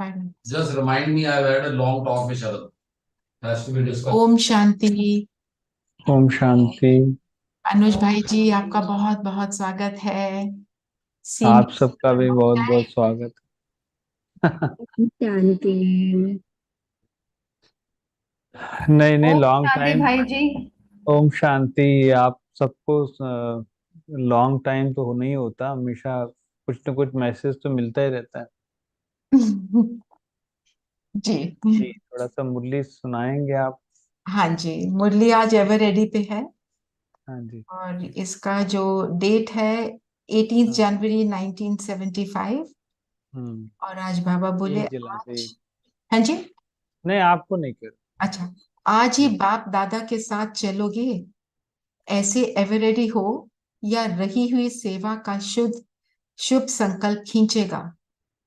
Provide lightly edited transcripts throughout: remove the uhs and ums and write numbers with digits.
Pardon. Just remind me, I've had a long talk with Sharad. Has to be discussed. Om Shanti. Om Shanti. अनुज भाई जी, आपका बहुत बहुत स्वागत है। सीन आप सबका भी बहुत बहुत स्वागत। शांति। नहीं नहीं, ओम लॉन्ग शांति टाइम। भाई जी। ओम शांति। आप सबको लॉन्ग टाइम तो नहीं होता, हमेशा कुछ न कुछ मैसेज तो मिलता ही रहता है। जी। जी, थोड़ा सा मुरली सुनाएंगे आप? हाँ जी, मुरली आज एवर रेडी पे है। हाँ जी। और इसका जो डेट है 18 हाँ। जनवरी 1975। हम्म। और आज बाबा बोले एक जला दे। आज। हाँ जी। नहीं, आपको नहीं कर। अच्छा, आज ही जी। बाप दादा के साथ चलोगे, ऐसे एवर रेडी हो, या रही हुई सेवा का शुद्ध शुभ संकल्प खींचेगा।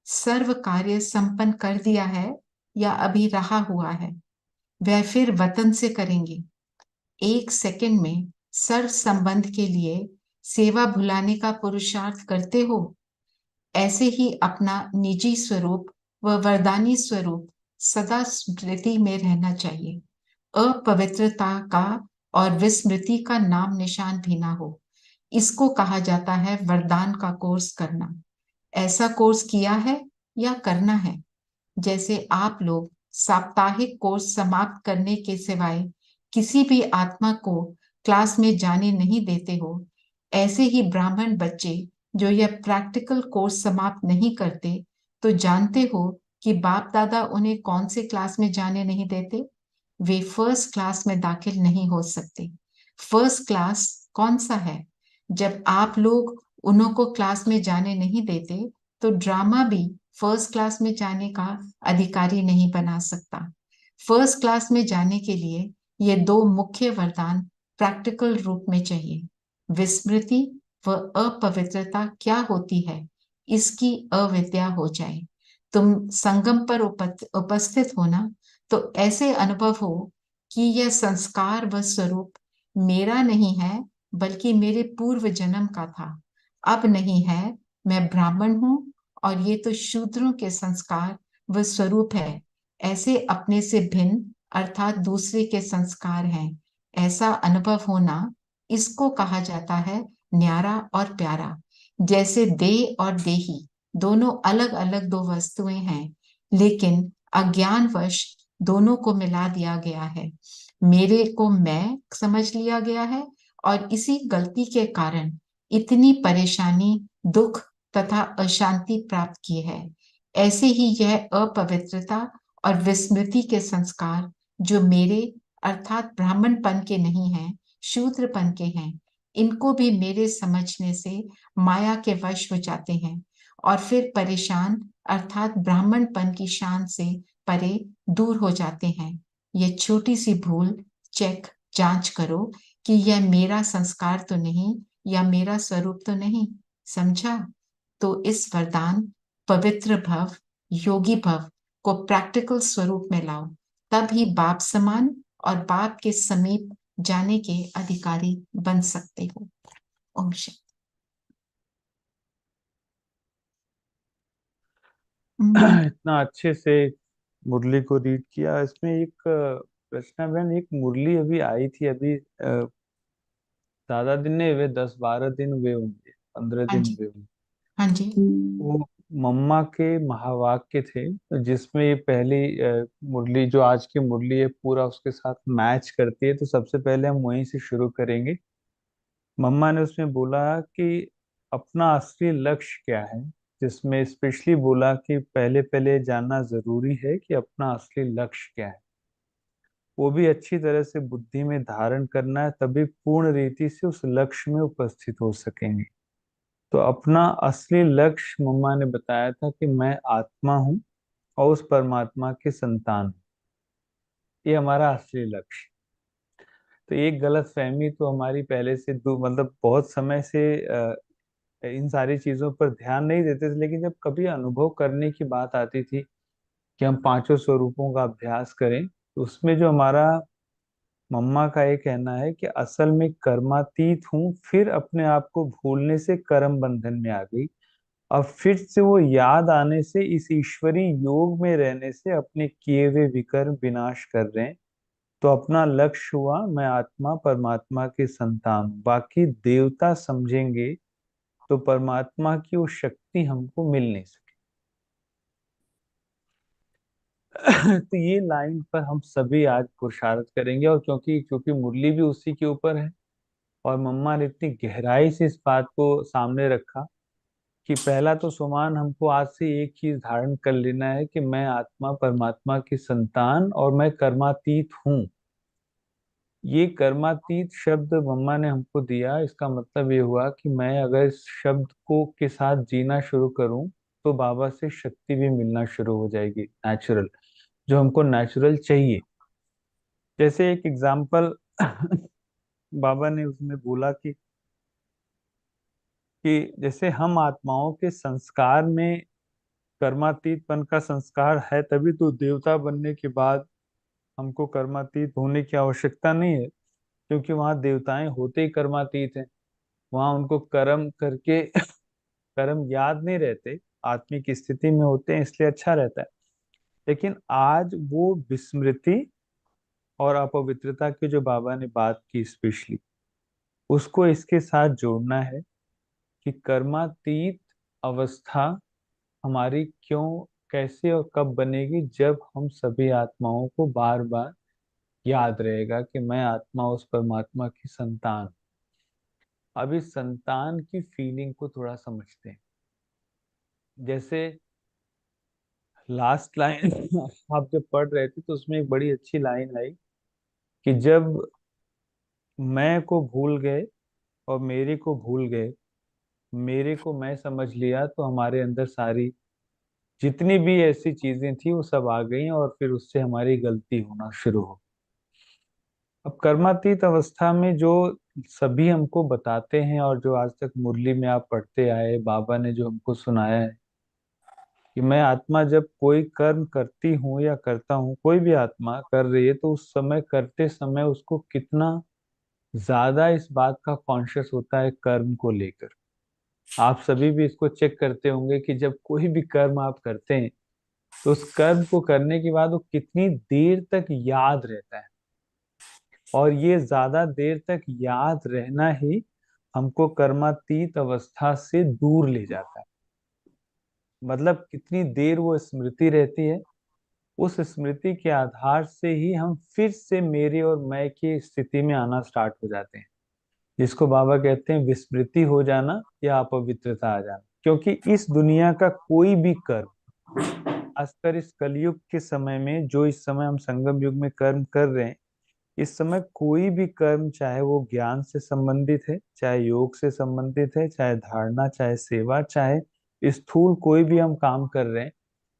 सर्व कार्य संपन्न कर दिया है या अभी रहा हुआ है, वह फिर वतन से करेंगे। एक सेकंड में सर्व संबंध के लिए सेवा भुलाने का पुरुषार्थ करते हो। ऐसे ही अपना निजी स्वरूप व वरदानी स्वरूप सदा स्मृति में रहना चाहिए। अपवित्रता का और विस्मृति का नाम निशान भी ना हो। इसको कहा जाता है वरदान का कोर्स करना। ऐसा कोर्स किया है या करना है। जैसे आप लोग साप्ताहिक कोर्स समाप्त करने के सिवाय किसी भी आत्मा को क्लास में जाने नहीं देते हो, ऐसे ही ब्राह्मण बच्चे जो यह प्रैक्टिकल कोर्स समाप्त नहीं करते, तो जानते हो कि बाप दादा उन्हें कौन से क्लास में जाने नहीं देते। वे फर्स्ट क्लास में दाखिल नहीं हो सकते। फर्स्ट क्लास कौन सा है? जब आप लोग उन्हों को क्लास में जाने नहीं देते, तो ड्रामा भी फर्स्ट क्लास में जाने का अधिकारी नहीं बना सकता। फर्स्ट क्लास में जाने के लिए ये दो मुख्य वरदान प्रैक्टिकल रूप में चाहिए। विस्मृति व अपवित्रता क्या होती है, इसकी अविद्या हो जाए। तुम संगम पर उपस्थित होना, तो ऐसे अनुभव हो कि यह संस्कार व स्वरूप मेरा नहीं है, बल्कि मेरे पूर्व जन्म का था। अब नहीं है, मैं ब्राह्मण हूं, और ये तो शूद्रों के संस्कार व स्वरूप है। ऐसे अपने से भिन्न अर्थात दूसरे के संस्कार हैं। ऐसा अनुभव होना, इसको कहा जाता है न्यारा और प्यारा। जैसे देह और देही दोनों अलग अलग दो वस्तुएं हैं, लेकिन अज्ञानवश दोनों को मिला दिया गया है। मेरे को मैं समझ लिया गया है, और इसी गलती के कारण इतनी परेशानी, दुख तथा अशांति प्राप्त की है। ऐसे ही यह अपवित्रता और विस्मृति के संस्कार जो मेरे अर्थात ब्राह्मणपन के नहीं हैं, शूद्रपन के हैं, इनको भी मेरे समझने से माया के वश हो जाते हैं, और फिर परेशान अर्थात ब्राह्मणपन की शान से परे दूर हो जाते हैं। यह छोटी सी भूल चेक जांच करो कि यह मेरा संस्कार तो नहीं, या मेरा स्वरूप तो नहीं। समझा? तो इस वरदान पवित्र भव, योगी भव को प्रैक्टिकल स्वरूप में लाओ, तब ही बाप समान और बाप के समीप जाने के अधिकारी बन सकते हो। ओम शांति। इतना अच्छे से मुरली को रीड किया। इसमें एक रचना बहन, एक मुरली अभी आई थी अभी, ज्यादा दिन नहीं हुए, 10-12 दिन हुए होंगे, 15 हाँ दिन जी। हुए होंगे। हाँ जी। वो मम्मा के महावाक्य थे, जिसमें ये पहली मुरली, जो आज की मुरली है, पूरा उसके साथ मैच करती है। तो सबसे पहले हम वहीं से शुरू करेंगे। मम्मा ने उसमें बोला कि अपना असली लक्ष्य क्या है, जिसमें स्पेशली बोला कि पहले पहले जानना जरूरी है कि अपना असली लक्ष्य क्या है। वो भी अच्छी तरह से बुद्धि में धारण करना है, तभी पूर्ण रीति से उस लक्ष्य में उपस्थित हो सकेंगे। तो अपना असली लक्ष्य मम्मा ने बताया था कि मैं आत्मा हूँ और उस परमात्मा की संतान हूँ। ये हमारा असली लक्ष्य। तो एक गलत फहमी तो हमारी पहले से मतलब बहुत समय से इन सारी चीजों पर ध्यान नहीं देते थे, लेकिन जब कभी अनुभव करने की बात आती थी कि हम पांचों स्वरूपों का अभ्यास करें, तो उसमें जो हमारा मम्मा का ये कहना है कि असल में कर्मातीत हूँ, फिर अपने आप को भूलने से कर्म बंधन में आ गई। अब फिर से वो याद आने से, इस ईश्वरीय योग में रहने से अपने किए हुए विकर्म विनाश कर रहे हैं। तो अपना लक्ष्य हुआ, मैं आत्मा परमात्मा की संतान हूं। बाकी देवता समझेंगे तो परमात्मा की वो शक्ति हमको मिल नहीं सके। तो ये लाइन पर हम सभी आज पुरुषार्थ करेंगे। और क्योंकि क्योंकि मुरली भी उसी के ऊपर है, और मम्मा ने इतनी गहराई से इस बात को सामने रखा कि पहला तो सुमान हमको आज से एक चीज धारण कर लेना है कि मैं आत्मा परमात्मा की संतान और मैं कर्मातीत हूँ। ये कर्मातीत शब्द मम्मा ने हमको दिया, इसका मतलब ये हुआ कि मैं अगर इस शब्द को के साथ जीना शुरू करूं तो बाबा से शक्ति भी मिलना शुरू हो जाएगी, नेचुरल, जो हमको नेचुरल चाहिए। जैसे एक एग्जाम्पल बाबा ने उसमें बोला कि जैसे हम आत्माओं के संस्कार में कर्मातीतपन का संस्कार है, तभी तो देवता बनने के बाद हमको कर्मातीत होने की आवश्यकता नहीं है, क्योंकि वहां देवताएं होते ही कर्मातीत हैं। वहां उनको कर्म करके कर्म याद नहीं रहते, आत्मिक स्थिति में होते हैं, इसलिए अच्छा रहता है। लेकिन आज वो विस्मृति और अपवित्रता की जो बाबा ने बात की स्पेशली, उसको इसके साथ जोड़ना है कि कर्मातीत अवस्था हमारी क्यों, कैसे और कब बनेगी, जब हम सभी आत्माओं को बार बार याद रहेगा कि मैं आत्मा उस परमात्मा की संतान हूं। अब इस संतान की फीलिंग को थोड़ा समझते हैं। जैसे लास्ट लाइन आप जब पढ़ रहे थे तो उसमें एक बड़ी अच्छी लाइन आई कि जब मैं को भूल गए और मेरे को भूल गए, मेरे को मैं समझ लिया, तो हमारे अंदर सारी जितनी भी ऐसी चीजें थी वो सब आ गई और फिर उससे हमारी गलती होना शुरू हो। अब कर्मातीत अवस्था में जो सभी हमको बताते हैं और जो आज तक मुरली में आप पढ़ते आए, बाबा ने जो हमको सुनाया है कि मैं आत्मा जब कोई कर्म करती हूँ या करता हूँ, कोई भी आत्मा कर रही है, तो उस समय करते समय उसको कितना ज्यादा इस बात का कॉन्शियस होता है कर्म को लेकर। आप सभी भी इसको चेक करते होंगे कि जब कोई भी कर्म आप करते हैं तो उस कर्म को करने के बाद वो कितनी देर तक याद रहता है, और ये ज्यादा देर तक याद रहना ही हमको कर्मातीत अवस्था से दूर ले जाता है। मतलब कितनी देर वो स्मृति रहती है, उस स्मृति के आधार से ही हम फिर से मेरे और मैं की स्थिति में आना स्टार्ट हो जाते हैं, जिसको बाबा कहते हैं विस्मृति हो जाना या अपवित्रता आ जाना। क्योंकि इस दुनिया का कोई भी कर्म, खासकर इस कलयुग के समय में, जो इस समय हम संगम युग में कर्म कर रहे हैं, इस समय कोई भी कर्म, चाहे वो ज्ञान से संबंधित है, चाहे योग से संबंधित है, चाहे धारणा, चाहे सेवा, चाहे स्थूल कोई भी हम काम कर रहे हैं,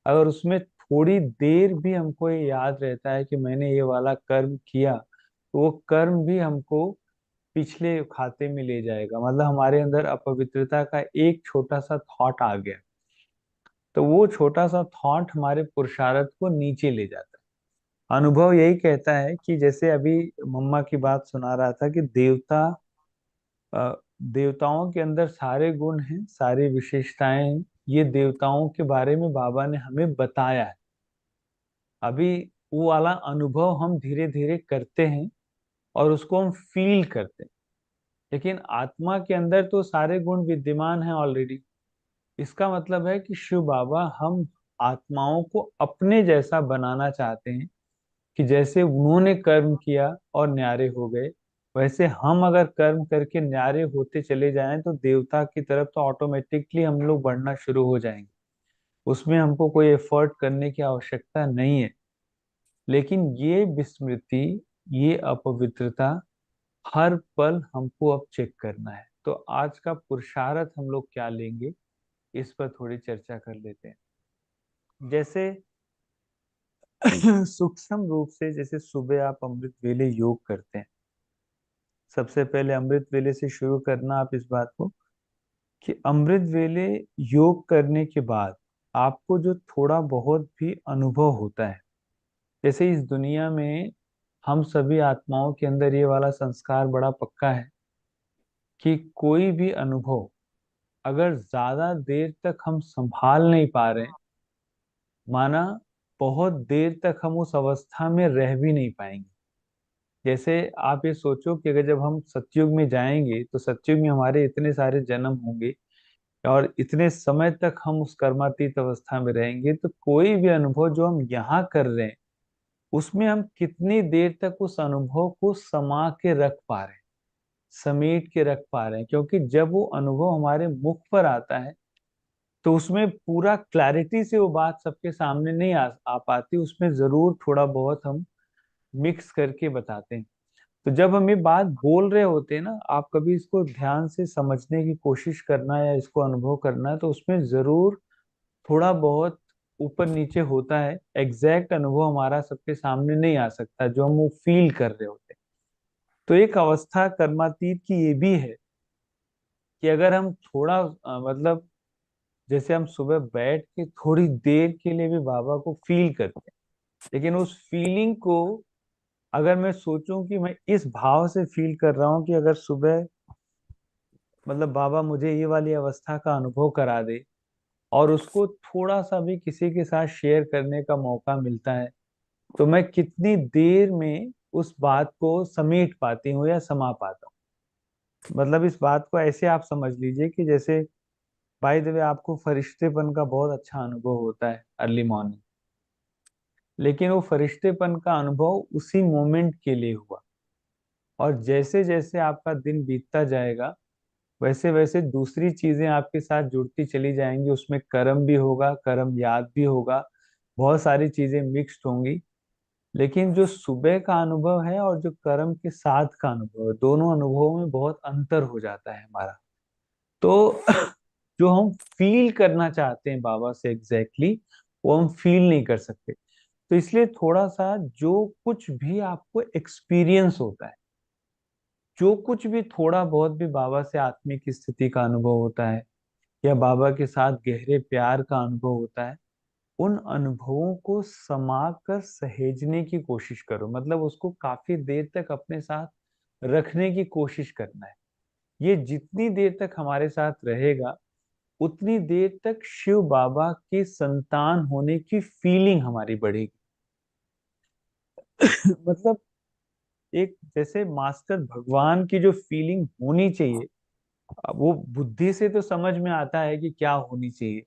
अगर उसमें थोड़ी देर भी हमको ये याद रहता है कि मैंने ये वाला कर्म किया, तो वो कर्म भी हमको पिछले खाते में ले जाएगा। मतलब हमारे अंदर अपवित्रता का एक छोटा सा थॉट आ गया, तो वो छोटा सा थॉट हमारे पुरुषार्थ को नीचे ले जाता है। अनुभव यही कहता है कि जैसे अभी मम्मा की बात सुना रहा था कि अ, देवताओं के अंदर सारे गुण हैं, सारी विशेषताएं हैं। ये देवताओं के बारे में बाबा ने हमें बताया है। अभी वो वाला अनुभव हम धीरे धीरे करते हैं और उसको हम फील करते हैं। लेकिन आत्मा के अंदर तो सारे गुण विद्यमान हैं ऑलरेडी। इसका मतलब है कि शिव बाबा हम आत्माओं को अपने जैसा बनाना चाहते हैं, कि जैसे उन्होंने कर्म किया और न्यारे हो गए, वैसे हम अगर कर्म करके न्यारे होते चले जाएं तो देवता की तरफ तो ऑटोमेटिकली हम लोग बढ़ना शुरू हो जाएंगे। उसमें हमको कोई एफर्ट करने की आवश्यकता नहीं है। लेकिन ये विस्मृति, ये अपवित्रता हर पल हमको अब चेक करना है। तो आज का पुरुषार्थ हम लोग क्या लेंगे, इस पर थोड़ी चर्चा कर लेते हैं। जैसे सूक्ष्म रूप से, जैसे सुबह आप अमृत वेले योग करते हैं, सबसे पहले अमृत वेले से शुरू करना आप इस बात को कि अमृत वेले योग करने के बाद आपको जो थोड़ा बहुत भी अनुभव होता है, जैसे इस दुनिया में हम सभी आत्माओं के अंदर ये वाला संस्कार बड़ा पक्का है कि कोई भी अनुभव अगर ज्यादा देर तक हम संभाल नहीं पा रहे हैं, माना बहुत देर तक हम उस अवस्था में रह भी नहीं पाएंगे। जैसे आप ये सोचो कि अगर जब हम सतयुग में जाएंगे तो सतयुग में हमारे इतने सारे जन्म होंगे और इतने समय तक हम उस कर्मातीत अवस्था में रहेंगे, तो कोई भी अनुभव जो हम यहाँ कर रहे हैं उसमें हम कितनी देर तक उस अनुभव को समा के रख पा रहे हैं, समेट के रख पा रहे हैं। क्योंकि जब वो अनुभव हमारे मुख पर आता है तो उसमें पूरा क्लैरिटी से वो बात सबके सामने नहीं आ पाती, उसमें जरूर थोड़ा बहुत हम मिक्स करके बताते हैं। तो जब हम ये बात बोल रहे होते हैं ना, आप कभी इसको ध्यान से समझने की कोशिश करना या इसको अनुभव करना है, तो उसमें जरूर थोड़ा बहुत ऊपर नीचे होता है। एग्जैक्ट अनुभव हमारा सबके सामने नहीं आ सकता जो हम वो फील कर रहे होते हैं। तो एक अवस्था कर्मातीत की ये भी है कि अगर हम थोड़ा मतलब जैसे हम सुबह बैठ के थोड़ी देर के लिए भी बाबा को फील करते हैं, लेकिन उस फीलिंग को अगर मैं सोचूं कि मैं इस भाव से फील कर रहा हूँ कि अगर सुबह मतलब बाबा मुझे ये वाली अवस्था का अनुभव करा दे और उसको थोड़ा सा भी किसी के साथ शेयर करने का मौका मिलता है, तो मैं कितनी देर में उस बात को समेट पाती हूँ या समा पाता हूँ। मतलब इस बात को ऐसे आप समझ लीजिए कि जैसे बाय द वे आपको फरिश्तेपन का बहुत अच्छा अनुभव होता है अर्ली मॉर्निंग, लेकिन वो फरिश्तेपन का अनुभव उसी मोमेंट के लिए हुआ, और जैसे जैसे आपका दिन बीतता जाएगा वैसे वैसे दूसरी चीजें आपके साथ जुड़ती चली जाएंगी, उसमें कर्म भी होगा, कर्म याद भी होगा, बहुत सारी चीजें मिक्स्ड होंगी। लेकिन जो सुबह का अनुभव है और जो कर्म के साथ का अनुभव है, दोनों अनुभवों में बहुत अंतर हो जाता है हमारा। तो जो हम फील करना चाहते हैं बाबा से एग्जैक्टली वो हम फील नहीं कर सकते। तो इसलिए थोड़ा सा जो कुछ भी आपको एक्सपीरियंस होता है, जो कुछ भी थोड़ा बहुत भी बाबा से आत्मिक स्थिति का अनुभव होता है या बाबा के साथ गहरे प्यार का अनुभव होता है, उन अनुभवों को समा कर सहेजने की कोशिश करो। मतलब उसको काफी देर तक अपने साथ रखने की कोशिश करना है। ये जितनी देर तक हमारे साथ रहेगा उतनी देर तक शिव बाबा के संतान होने की फीलिंग हमारी बढ़ेगी। मतलब एक जैसे मास्टर भगवान की जो फीलिंग होनी चाहिए, अब वो बुद्धि से तो समझ में आता है कि क्या होनी चाहिए,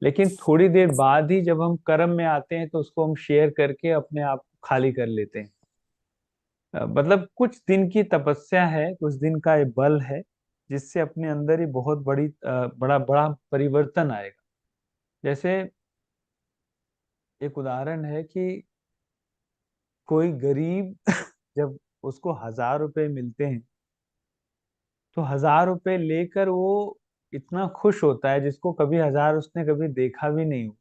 लेकिन थोड़ी देर बाद ही जब हम कर्म में आते हैं तो उसको हम शेयर करके अपने आप को खाली कर लेते हैं। मतलब कुछ दिन की तपस्या है, कुछ दिन का ये बल है, जिससे अपने अंदर ही बहुत बड़ा बड़ा परिवर्तन आएगा। जैसे एक उदाहरण है कि कोई गरीब जब उसको 1,000 रुपए मिलते हैं तो 1,000 रुपए लेकर वो इतना खुश होता है जिसको कभी 1,000 उसने कभी देखा भी नहीं हो।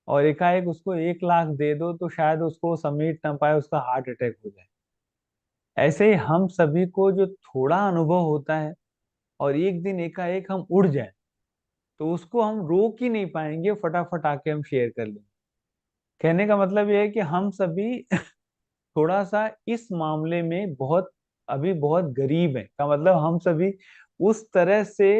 और एकाएक उसको 1 लाख दे दो तो शायद उसको वो समेट ना पाए, उसका हार्ट अटैक हो जाए। ऐसे ही हम सभी को जो थोड़ा अनुभव होता है और एक दिन एकाएक हम उड़ जाए तो उसको हम रोक ही नहीं पाएंगे, फटाफट आके हम शेयर कर लेंगे। कहने का मतलब ये है कि हम सभी थोड़ा सा इस मामले में बहुत अभी बहुत गरीब है, का मतलब हम सभी उस तरह से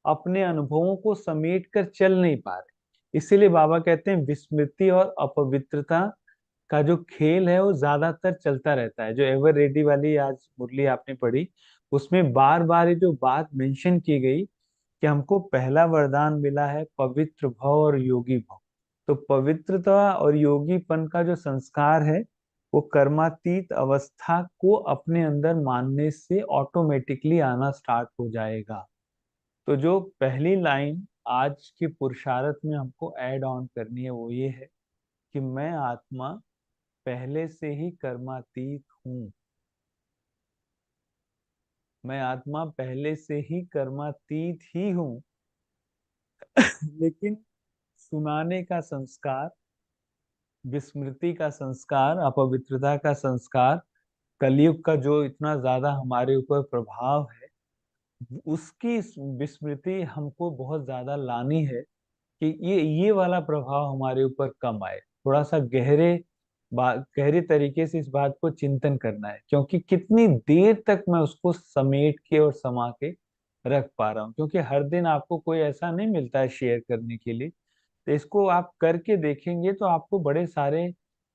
अपने अनुभवों को समेट कर चल नहीं पा रहे। इसीलिए बाबा कहते हैं विस्मृति और अपवित्रता का जो खेल है वो ज्यादातर चलता रहता है। जो एवर रेडी वाली आज मुरली आपने पढ़ी, उसमें बार बार ये जो बात मेंशन की गई कि हमको पहला वरदान मिला है पवित्र भव और योगी भव। तो पवित्रता और योगीपन का जो संस्कार है वो कर्मातीत अवस्था को अपने अंदर मानने से ऑटोमेटिकली आना स्टार्ट हो जाएगा। तो जो पहली लाइन आज की पुरुषार्थ में हमको ऐड ऑन करनी है वो ये है कि मैं आत्मा पहले से ही कर्मातीत हूँ। मैं आत्मा पहले से ही कर्मातीत ही हूँ। लेकिन सुनाने का संस्कार, विस्मृति का संस्कार, अपवित्रता का संस्कार, कलयुग का जो इतना ज्यादा हमारे ऊपर प्रभाव है, उसकी विस्मृति हमको बहुत ज्यादा लानी है कि ये वाला प्रभाव हमारे ऊपर कम आए। थोड़ा सा गहरे तरीके से इस बात को चिंतन करना है, क्योंकि कितनी देर तक मैं उसको समेट के और समा के रख पा रहा हूँ, क्योंकि हर दिन आपको कोई ऐसा नहीं मिलता है शेयर करने के लिए। तो इसको आप करके देखेंगे तो आपको बड़े सारे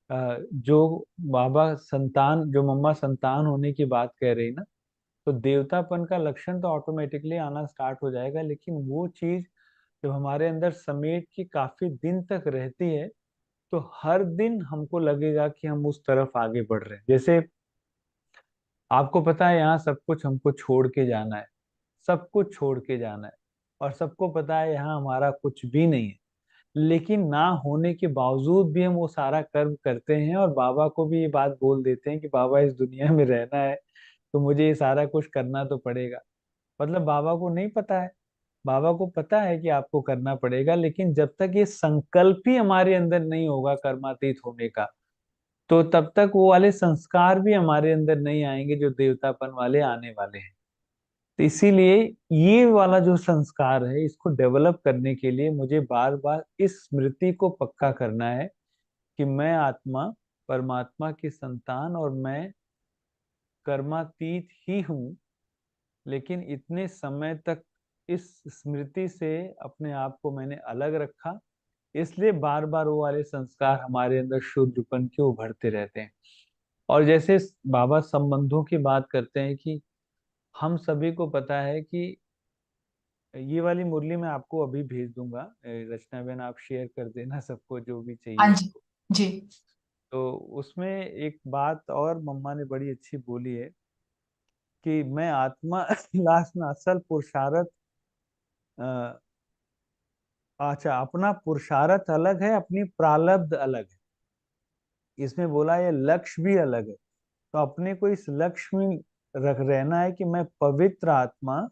जो बाबा संतान, जो मम्मा संतान होने की बात कह रही ना, तो देवतापन का लक्षण तो ऑटोमेटिकली आना स्टार्ट हो जाएगा। लेकिन वो चीज जब हमारे अंदर समेट के काफी दिन तक रहती है, तो हर दिन हमको लगेगा कि हम उस तरफ आगे बढ़ रहे हैं। जैसे आपको पता है यहाँ सब कुछ हमको छोड़ के जाना है, सब कुछ छोड़ के जाना है, और सबको पता है यहाँ हमारा कुछ भी नहीं है। लेकिन ना होने के बावजूद भी हम वो सारा कर्म करते हैं, और बाबा को भी ये बात बोल देते हैं कि बाबा इस दुनिया में रहना है तो मुझे ये सारा कुछ करना तो पड़ेगा। मतलब बाबा को नहीं पता है, बाबा को पता है कि आपको करना पड़ेगा, लेकिन जब तक ये संकल्प ही हमारे अंदर नहीं होगा कर्मातीत होने का, तो तब तक वो वाले संस्कार भी हमारे अंदर नहीं आएंगे जो देवतापन वाले आने वाले हैं। तो इसीलिए ये वाला जो संस्कार है, इसको डेवलप करने के लिए मुझे बार बार इस स्मृति को पक्का करना है कि मैं आत्मा परमात्मा की संतान और मैं कर्मातीत ही हूँ। लेकिन इतने समय तक इस स्मृति से अपने आप को मैंने अलग रखा, इसलिए बार बार वो वाले संस्कार हमारे अंदर शुद्धपन के उभरते रहते हैं। और जैसे बाबा संबंधों की बात करते हैं कि हम सभी को पता है कि ये वाली मुरली मैं आपको अभी भेज दूंगा, रचना बहन आप शेयर कर देना सबको जो भी चाहिए हाँ जी। उसको। जी। तो उसमें एक बात और मम्मा ने बड़ी अच्छी बोली है कि मैं आत्मा लास्ट में असल पुरुषार्थ, अ, अच्छा अपना पुरुषार्थ अलग है, अपनी प्रारब्ध अलग है। इसमें बोला ये लक्ष्य भी अलग है। तो अपने को इस लक्ष्य में रख रहना है कि मैं पवित्र आत्मा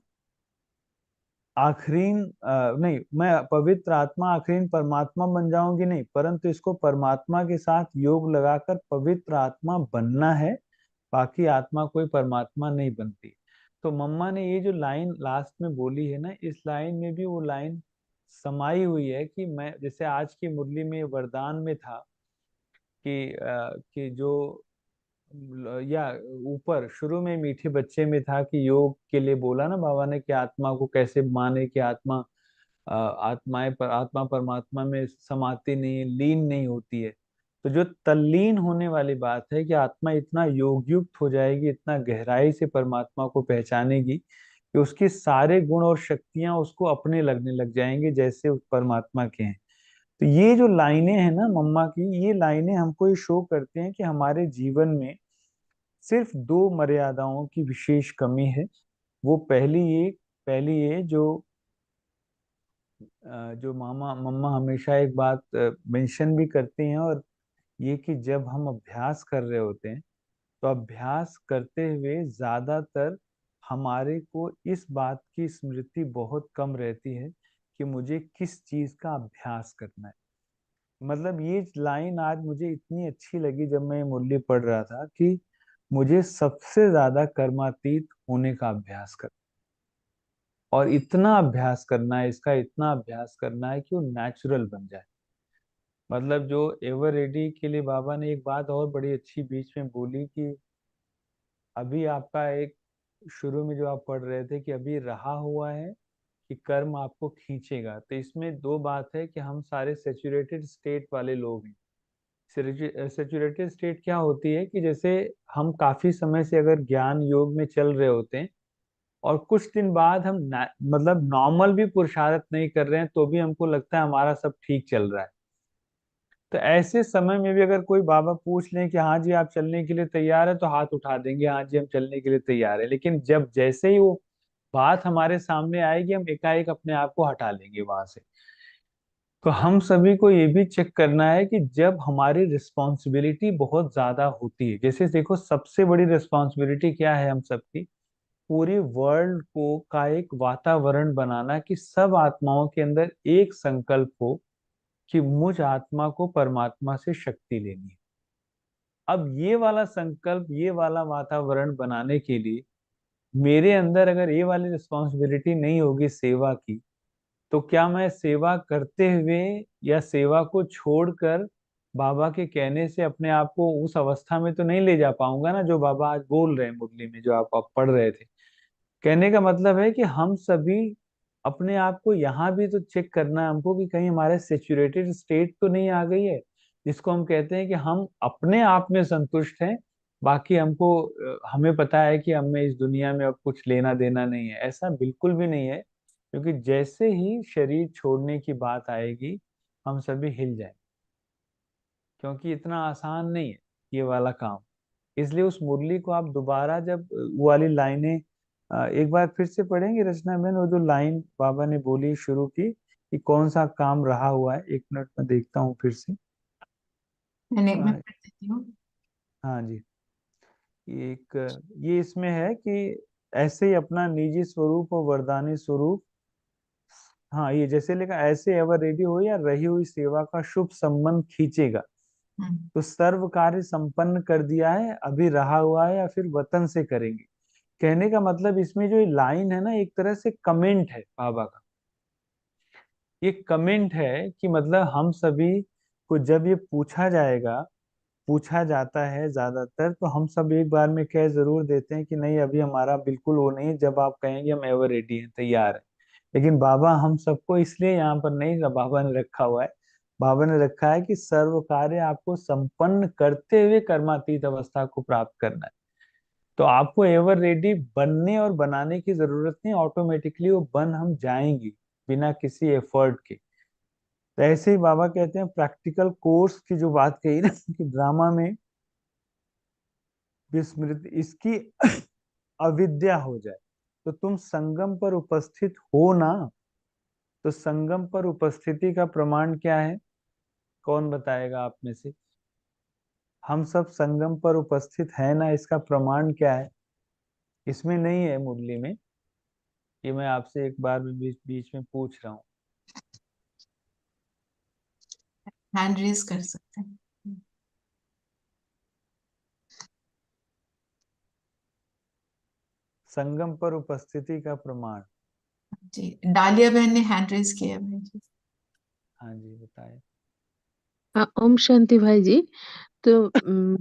आखरीन नहीं, मैं पवित्र आत्मा आखरीन परमात्मा बन जाऊंगी नहीं, परंतु इसको परमात्मा के साथ योग लगाकर पवित्र आत्मा बनना है। बाकी आत्मा कोई परमात्मा नहीं बनती। तो मम्मा ने ये जो लाइन लास्ट में बोली है ना, इस लाइन में भी वो लाइन समाई हुई है कि मैं, जैसे आज की मुरली में वरदान में था कि जो या ऊपर शुरू में मीठे बच्चे में था कि योग के लिए बोला ना बाबा ने कि आत्मा को कैसे माने कि आत्मा आत्मा परमात्मा में समाती नहीं है, लीन नहीं होती है। तो जो तल्लीन होने वाली बात है कि आत्मा इतना योग युक्त हो जाएगी, इतना गहराई से परमात्मा को पहचानेगी कि उसके सारे गुण और शक्तियां उसको अपने लगने लग जाएंगे जैसे उस परमात्मा के हैं। तो ये जो लाइनें हैं ना मम्मा की, ये लाइनें हमको ये शो करते हैं कि हमारे जीवन में सिर्फ दो मर्यादाओं की विशेष कमी है। वो पहली ये जो मामा मम्मा हमेशा एक बात मेंशन भी करती हैं, और ये कि जब हम अभ्यास कर रहे होते हैं तो अभ्यास करते हुए ज्यादातर हमारे को इस बात की स्मृति बहुत कम रहती है कि मुझे किस चीज का अभ्यास करना है। मतलब ये लाइन आज मुझे इतनी अच्छी लगी जब मैं ये मुरली पढ़ रहा था कि मुझे सबसे ज्यादा कर्मातीत होने का अभ्यास करना, और इतना अभ्यास करना है, इसका इतना अभ्यास करना है कि वो नेचुरल बन जाए। मतलब जो एवर रेडी के लिए बाबा ने एक बात और बड़ी अच्छी बीच में बोली कि अभी आपका एक शुरू में जो आप पढ़ रहे थे कि अभी रहा हुआ है कि कर्म आपको खींचेगा। तो इसमें दो बात है कि हम सारे सेचुरेटेड स्टेट वाले लोग हैं। सेचुरेटेड स्टेट क्या होती है कि जैसे हम काफी समय से अगर ज्ञान योग में चल रहे होते हैं और कुछ दिन बाद हम मतलब नॉर्मल भी पुरुषार्थ नहीं कर रहे हैं तो भी हमको लगता है हमारा सब ठीक चल रहा है। तो ऐसे समय में भी अगर कोई बाबा पूछ लें कि हाँ जी आप चलने के लिए तैयार है, तो हाथ उठा देंगे, हाँ जी हम चलने के लिए तैयार है। लेकिन जब जैसे ही वो बात हमारे सामने आएगी, हम एकाएक अपने आप को हटा लेंगे वहां से। तो हम सभी को ये भी चेक करना है कि जब हमारी रिस्पॉन्सिबिलिटी बहुत ज्यादा होती है, जैसे देखो सबसे बड़ी रिस्पॉन्सिबिलिटी क्या है हम सबकी, पूरी वर्ल्ड को का एक वातावरण बनाना कि सब आत्माओं के अंदर एक संकल्प हो कि मुझ आत्मा को परमात्मा से शक्ति लेनी है। अब ये वाला संकल्प, ये वाला वातावरण बनाने के लिए मेरे अंदर अगर ये वाली रिस्पॉन्सिबिलिटी नहीं होगी सेवा की, तो क्या मैं सेवा करते हुए या सेवा को छोड़कर बाबा के कहने से अपने आप को उस अवस्था में तो नहीं ले जा पाऊंगा ना जो बाबा आज बोल रहे हैं मुरली में, जो आप पढ़ रहे थे। कहने का मतलब है कि हम सभी अपने आप को यहाँ भी तो चेक करना है हमको कि कहीं हमारे सेचुरेटेड स्टेट तो नहीं आ गई है, जिसको हम कहते हैं कि हम अपने आप में संतुष्ट हैं, बाकी हमको हमें पता है कि हमें इस दुनिया में अब कुछ लेना देना नहीं है। ऐसा बिल्कुल भी नहीं है, क्योंकि जैसे ही शरीर छोड़ने की बात आएगी हम सभी हिल जाएंगे, क्योंकि इतना आसान नहीं है ये वाला काम। इसलिए उस मुरली को आप दोबारा जब वो वाली लाइनें एक बार फिर से पढ़ेंगे रचना में, वो जो लाइन बाबा ने बोली शुरू की कि कौन सा काम रहा हुआ है, एक मिनट में देखता हूँ फिर से। मैं अ, पढ़ देती हूँ। हाँ जी। एक ये इसमें है कि ऐसे ही अपना निजी स्वरूप और वरदानी स्वरूप, हाँ ये जैसे लिखा, ऐसे एवर रेडी हो या रही हुई सेवा का शुभ संबंध खींचेगा, हम्म, तो सर्व कार्य संपन्न कर दिया है, अभी रहा हुआ है या फिर वतन से करेंगे। कहने का मतलब इसमें जो ये लाइन है ना, एक तरह से कमेंट है बाबा का। ये कमेंट है कि मतलब हम सभी को जब ये पूछा जाएगा, पूछा जाता है ज्यादातर, तो हम सब एक बार में कह जरूर देते हैं कि नहीं अभी हमारा बिल्कुल वो नहीं है, जब आप कहेंगे हम एवर रेडी हैं, तैयार है। लेकिन बाबा हम सबको इसलिए यहाँ पर नहीं बाबा ने रखा हुआ है, बाबा ने रखा है कि सर्व कार्य आपको संपन्न करते हुए कर्मातीत अवस्था को प्राप्त करना है। तो आपको एवर रेडी बनने और बनाने की जरूरत नहीं, ऑटोमेटिकली वो बन हम जाएंगी बिना किसी एफर्ट के। तो ऐसे ही बाबा कहते हैं प्रैक्टिकल कोर्स की जो बात कही ना कि ड्रामा में विस्मृत इसकी अविद्या हो जाए, तो तुम संगम पर उपस्थित हो ना। तो संगम पर उपस्थिति का प्रमाण क्या है, कौन बताएगा आप में से? हम सब संगम पर उपस्थित है ना, इसका प्रमाण क्या है? इसमें नहीं है मुरली में, ये मैं आपसे एक बार भी बीच बीच में पूछ रहा हूँ। हैंड रेज कर सकते हैं। संगम पर उपस्थिति का प्रमाण। जी, डालिया बहन ने हैंड रेज किया है भाई जी। हाँ जी बताए। हाँ, ओम शांति भाई जी। तो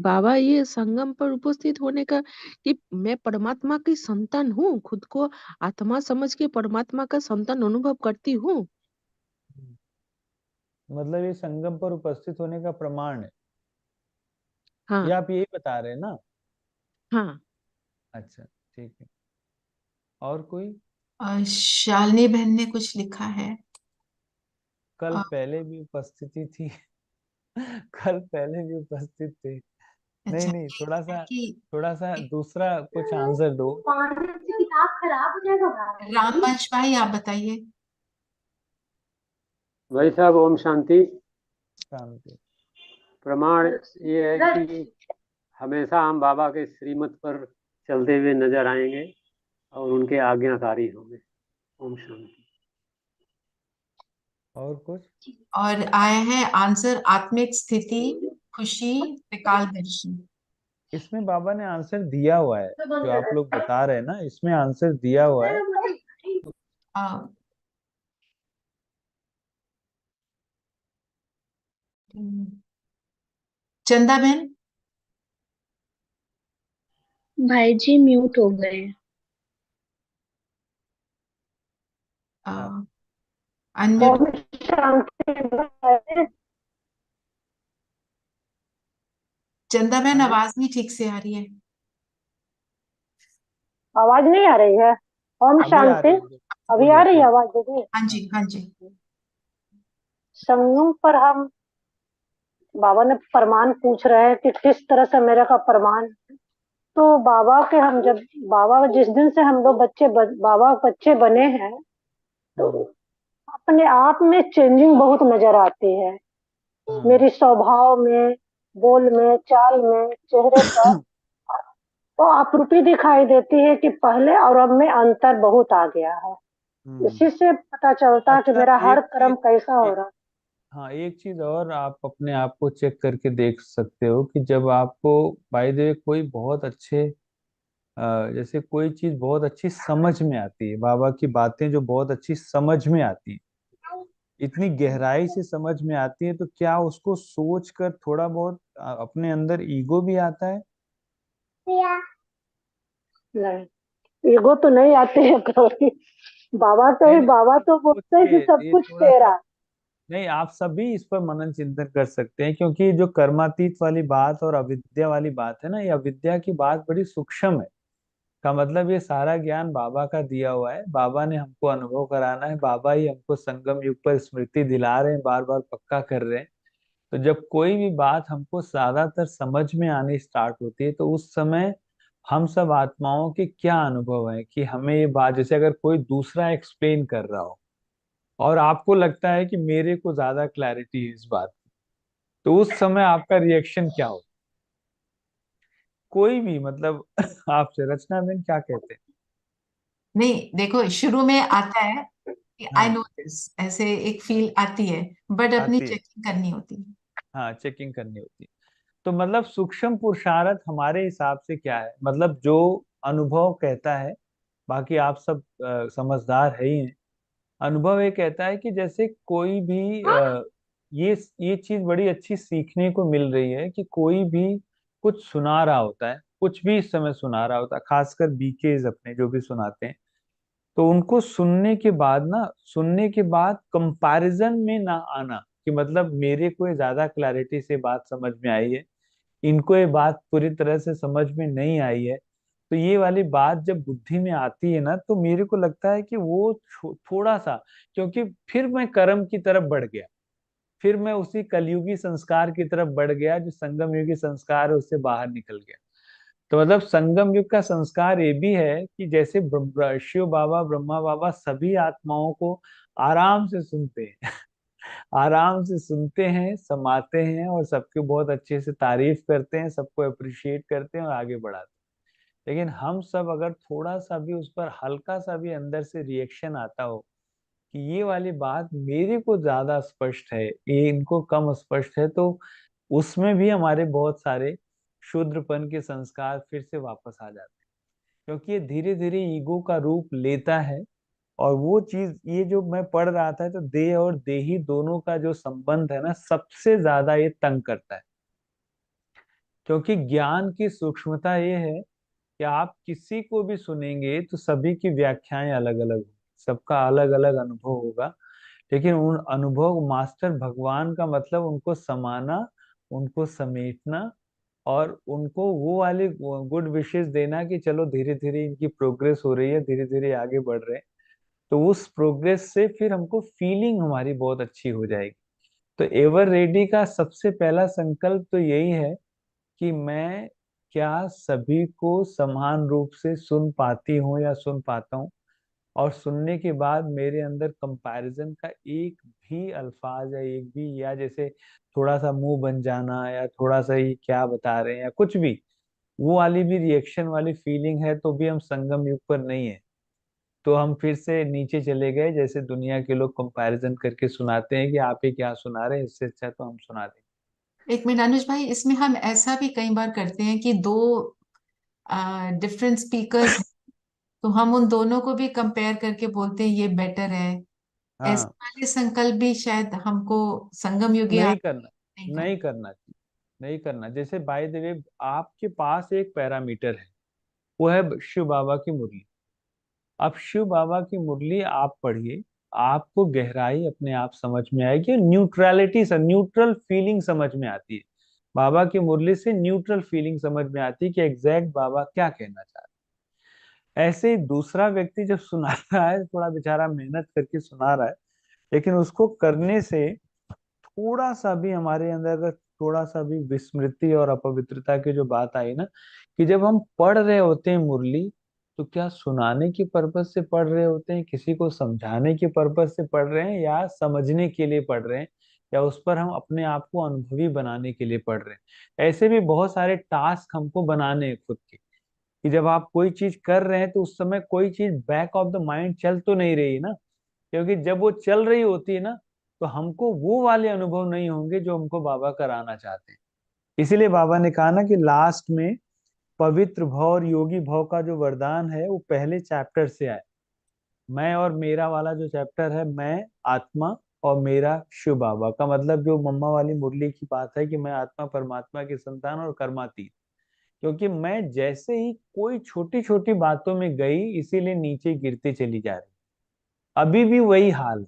बाबा ये संगम पर उपस्थित होने का कि मैं परमात्मा की संतान हूँ, खुद को आत्मा समझ के परमात्मा का संतान अनुभव करती हूँ। मतलब ये संगम पर उपस्थित होने का प्रमाण है, ये हाँ आप यही बता रहे हैं ना? हाँ। अच्छा ठीक है। और कोई? शालिनी बहन ने कुछ लिखा है। कल अ, पहले भी उपस्थिति थी। कल पहले भी उपस्थित थे। नहीं अच्छा, नहीं, थोड़ा सा, कि थोड़ा सा दूसरा कुछ आंसर दो। किताब खराब हो जाएगा रामवंश भाई आप बताइए। भाई साहब ओम शांति। शांति। प्रमाण ये है कि हमेशा हम बाबा के श्रीमत पर चलते हुए नजर आएंगे और उनके आज्ञाकारी होंगे। ओम शांति। और कुछ? और आया है आंसर, आत्मिक स्थिति, खुशी, त्रिकालदर्शी। इसमें बाबा ने आंसर दिया हुआ है, जो आप लोग बता रहे हैं ना, इसमें आंसर दिया हुआ है। अ, चंदा बहन। भाई जी म्यूट हो गए। आप अनम्यूट। ओम शांति भाई। चंदा हाँ बहन जी। आवाज नहीं ठीक से आ रही है। आवाज नहीं आ रही है? ओम अभी आ शांति। रही है, अभी आ बोलिए रही है बोलिए। आवाज दीदी? हाँ हाँ जी, हाँ जी। संगम पर हम बाबा ने प्रमाण पूछ रहे हैं कि किस तरह से मेरे का प्रमाण। तो बाबा के हम जब बाबा जिस दिन से हम लोग बाबा बच्चे बने हैं, तो हम्म अपने आप में चेंजिंग बहुत नजर आती है। हम्म। मेरी स्वभाव में, बोल में, चाल में, चेहरे पर तो आपरूपी दिखाई देती है कि पहले और अब में अंतर बहुत आ गया है। हम्म। इसी से पता चलता है कि अच्छा मेरा हर एक कर्म चीज, कैसा हो रहा है। हाँ एक चीज और आप अपने आप को चेक करके देख सकते हो कि जब आपको बाय द वे कोई बहुत अच्छे जैसे कोई चीज बहुत अच्छी समझ में आती है, बाबा की बातें जो बहुत अच्छी समझ में आती है, इतनी गहराई से समझ में आती है, तो क्या उसको सोच कर थोड़ा बहुत अपने अंदर ईगो भी आता है? नहीं, ईगो तो नहीं आते हैं कभी। बाबा से ही, नहीं, बाबा तो बोलते हैं कि सब ये कुछ थोड़ा सा, तेरा। नहीं आप सभी इस पर मनन चिंतन कर सकते हैं, क्योंकि जो कर्मातीत वाली बात और अविद्या वाली बात है ना, ये अविद्या की बात बड़ी सूक्ष्म है। का मतलब ये सारा ज्ञान बाबा का दिया हुआ है, बाबा ने हमको अनुभव कराना है, बाबा ही हमको संगम युग पर स्मृति दिला रहे हैं, बार बार पक्का कर रहे हैं। तो जब कोई भी बात हमको ज्यादातर समझ में आनी स्टार्ट होती है, तो उस समय हम सब आत्माओं के क्या अनुभव है कि हमें ये बात, जैसे अगर कोई दूसरा एक्सप्लेन कर रहा हो और आपको लगता है कि मेरे को ज्यादा क्लैरिटी है इस बात की, तो उस समय आपका रिएक्शन क्या हो? कोई भी मतलब आपसे रचना बेन क्या कहते हैं? नहीं, देखो शुरू में आता है कि आई हाँ, नो दिस, ऐसे एक फील आती है, बट अपनी आती है। चेकिंग करनी होती है। हाँ, चेकिंग करनी होती है। तो मतलब सूक्ष्म पुरुषार्थ हमारे हिसाब से क्या है, मतलब जो अनुभव कहता है, बाकी आप सब समझदार है ही हैं। अनुभव ये कहता है कि जैसे कोई भी ये चीज बड़ी अच्छी सीखने को मिल रही है कि कोई भी कुछ सुना रहा होता है, कुछ भी इस समय सुना रहा होता है, खासकर बीकेज अपने जो भी सुनाते हैं, तो उनको सुनने के बाद कंपैरिजन में ना आना कि मतलब मेरे को ये ज्यादा क्लैरिटी से बात समझ में आई है, इनको ये बात पूरी तरह से समझ में नहीं आई है। तो ये वाली बात जब बुद्धि में आती है ना, तो मेरे को लगता है कि वो थोड़ा सा, क्योंकि फिर मैं कर्म की तरफ बढ़ गया, फिर मैं उसी कलयुगी संस्कार की तरफ बढ़ गया, जो संगम युगी संस्कार है उससे बाहर निकल गया। तो मतलब संगम युग का संस्कार ये भी है कि जैसे शिव बाबा, ब्रह्मा बाबा सभी आत्माओं को आराम से सुनते हैं आराम से सुनते हैं, समाते हैं और सबके बहुत अच्छे से तारीफ करते हैं, सबको अप्रिशिएट करते हैं और आगे बढ़ाते हैं। लेकिन हम सब अगर थोड़ा सा भी उस पर हल्का सा भी अंदर से रिएक्शन आता हो कि ये वाली बात मेरे को ज्यादा स्पष्ट है, ये इनको कम स्पष्ट है, तो उसमें भी हमारे बहुत सारे शूद्रपन के संस्कार फिर से वापस आ जाते हैं, क्योंकि ये धीरे धीरे ईगो का रूप लेता है। और वो चीज, ये जो मैं पढ़ रहा था, तो देह और देही दोनों का जो संबंध है ना, सबसे ज्यादा ये तंग करता है, क्योंकि ज्ञान की सूक्ष्मता ये है कि आप किसी को भी सुनेंगे तो सभी की व्याख्याएं अलग अलग होंगी, सबका अलग अलग अनुभव होगा, लेकिन उन अनुभव मास्टर भगवान का मतलब उनको समाना, उनको समेटना और उनको वो वाली गुड विशेस देना कि चलो धीरे धीरे इनकी प्रोग्रेस हो रही है, धीरे धीरे आगे बढ़ रहे हैं। तो उस प्रोग्रेस से फिर हमको फीलिंग हमारी बहुत अच्छी हो जाएगी। तो एवर रेडी का सबसे पहला संकल्प तो यही है कि मैं क्या सभी को समान रूप से सुन पाती हूँ या सुन पाता हूँ, और सुनने के बाद मेरे अंदर कंपैरिजन का एक भी अल्फाज या एक भी, या जैसे थोड़ा सा मुंह बन जाना या थोड़ा सा ही क्या बता रहे हैं या कुछ भी, वो वाली भी रिएक्शन वाली फीलिंग है, तो भी हम संगम युग पर नहीं है। तो हम फिर से नीचे चले गए, जैसे दुनिया के लोग कंपैरिजन करके सुनाते हैं कि आप ही क्या सुना रहे हैं, इससे अच्छा तो हम सुना दें। एक मिनट अनुज भाई, इसमें हम ऐसा भी कई बार करते हैं कि दो डिफरेंट स्पीकर्स, तो हम उन दोनों को भी कंपेयर करके बोलते हैं ये बेटर है। ऐसे हाँ, वाले संकल्प भी शायद हमको संगम युगी नहीं करना, नहीं कर। नहीं करना चाहिए, नहीं करना। जैसे बाय द वे, आपके पास एक पैरामीटर है, वो है शिव बाबा की मुरली। अब शिव बाबा की मुरली आप पढ़िए, आपको गहराई अपने आप समझ में आएगी, न्यूट्रलिटी से न्यूट्रल फीलिंग समझ में आती है। बाबा की मुरली से न्यूट्रल फीलिंग समझ में आती है कि एग्जैक्ट बाबा क्या कहना चाह रहे हैं। ऐसे ही दूसरा व्यक्ति जब सुना रहा है, थोड़ा बेचारा मेहनत करके सुना रहा है, लेकिन उसको करने से थोड़ा सा भी हमारे अंदर अगर थोड़ा सा भी विस्मृति और अपवित्रता की जो बात आई ना, कि जब हम पढ़ रहे होते हैं मुरली, तो क्या सुनाने की पर्पज से पढ़ रहे होते हैं, किसी को समझाने की पर्पज से पढ़ रहे हैं, या समझने के लिए पढ़ रहे हैं, या उस पर हम अपने आप को अनुभवी बनाने के लिए पढ़ रहे हैं। ऐसे भी बहुत सारे टास्क हमको बनाने हैं खुद के, कि जब आप कोई चीज कर रहे हैं तो उस समय कोई चीज बैक ऑफ द माइंड चल तो नहीं रही ना, क्योंकि जब वो चल रही होती है ना, तो हमको वो वाले अनुभव नहीं होंगे जो हमको बाबा कराना चाहते हैं। इसीलिए बाबा ने कहा ना कि लास्ट में पवित्र भव और योगी भव का जो वरदान है वो पहले चैप्टर से आए। मैं और मेरा वाला जो चैप्टर है, मैं आत्मा और मेरा शिव बाबा का, मतलब जो मम्मा वाली मुरली की बात है कि मैं आत्मा परमात्मा की संतान और कर्मातीत, क्योंकि मैं जैसे ही कोई छोटी छोटी बातों में गई, इसीलिए नीचे गिरती चली जा रही। अभी भी वही हाल है,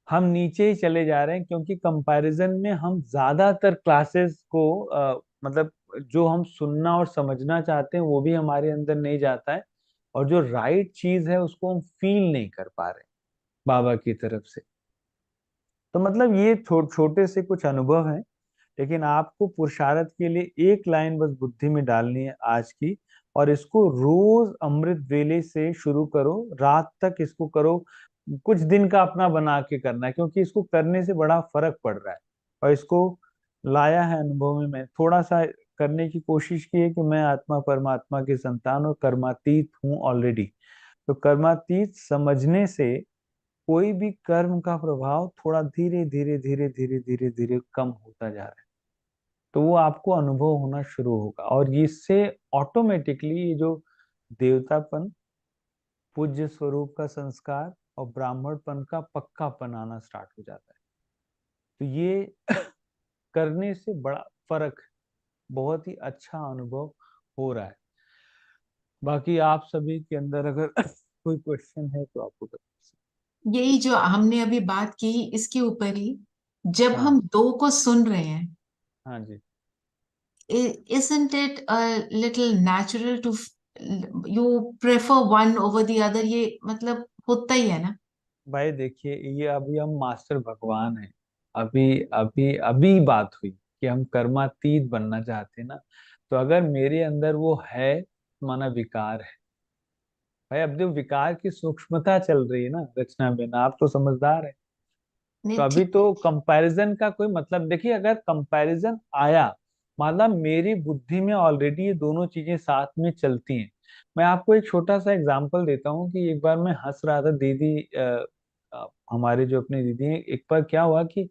हम नीचे ही चले जा रहे हैं, क्योंकि कंपैरिजन में हम ज्यादातर क्लासेस को मतलब जो हम सुनना और समझना चाहते हैं वो भी हमारे अंदर नहीं जाता है, और जो राइट चीज है उसको हम फील नहीं कर पा रहे बाबा की तरफ से। तो मतलब ये छोटे से कुछ अनुभव हैं, लेकिन आपको पुरुषार्थ के लिए एक लाइन बस बुद्धि में डालनी है आज की, और इसको रोज अमृत वेले से शुरू करो, रात तक इसको करो, कुछ दिन का अपना बना के करना है, क्योंकि इसको करने से बड़ा फर्क पड़ रहा है। और इसको लाया है अनुभव में, मैं थोड़ा सा करने की कोशिश की है कि मैं आत्मा परमात्मा की संतान और कर्मातीत हूँ ऑलरेडी। तो कर्मातीत समझने से कोई भी कर्म का प्रभाव थोड़ा धीरे धीरे धीरे धीरे धीरे धीरे कम होता जा रहा है, तो वो आपको अनुभव होना शुरू होगा, और इससे ऑटोमेटिकली ये जो देवतापन, पूज्य स्वरूप का संस्कार और ब्राह्मणपन का पक्कापन आना स्टार्ट हो जाता है। तो ये करने से बड़ा फर्क है, बहुत ही अच्छा अनुभव हो रहा है। बाकी आप सभी के अंदर अगर कोई क्वेश्चन है तो आपको बता सकते यही जो हमने अभी बात की इसके ऊपर ही, जब हैं। हाँ हम दो को सुन रहे हैं, हाँ जी। isn't it a little natural to you prefer one over the other? ये मतलब होता ही है ना। भाई देखिए, ये अभी हम मास्टर भगवान हैं, अभी अभी अभी बात हुई कि हम कर्मातीत बनना चाहते हैं ना, तो अगर मेरे अंदर वो है, माना विकार है। भाई अब जो विकार की सूक्ष्मता चल रही है ना रचना में ना, आप तो समझदार है। तो नहीं अभी ठीक। तो कंपैरिजन का कोई मतलब, देखिए अगर कंपैरिजन आया, मतलब मेरी बुद्धि में ऑलरेडी ये दोनों चीजें साथ में चलती हैं। मैं आपको एक छोटा सा एग्जांपल देता हूँ कि एक बार मैं हंस रहा था, दीदी हमारे जो अपनी दीदी हैं, एक बार क्या हुआ कि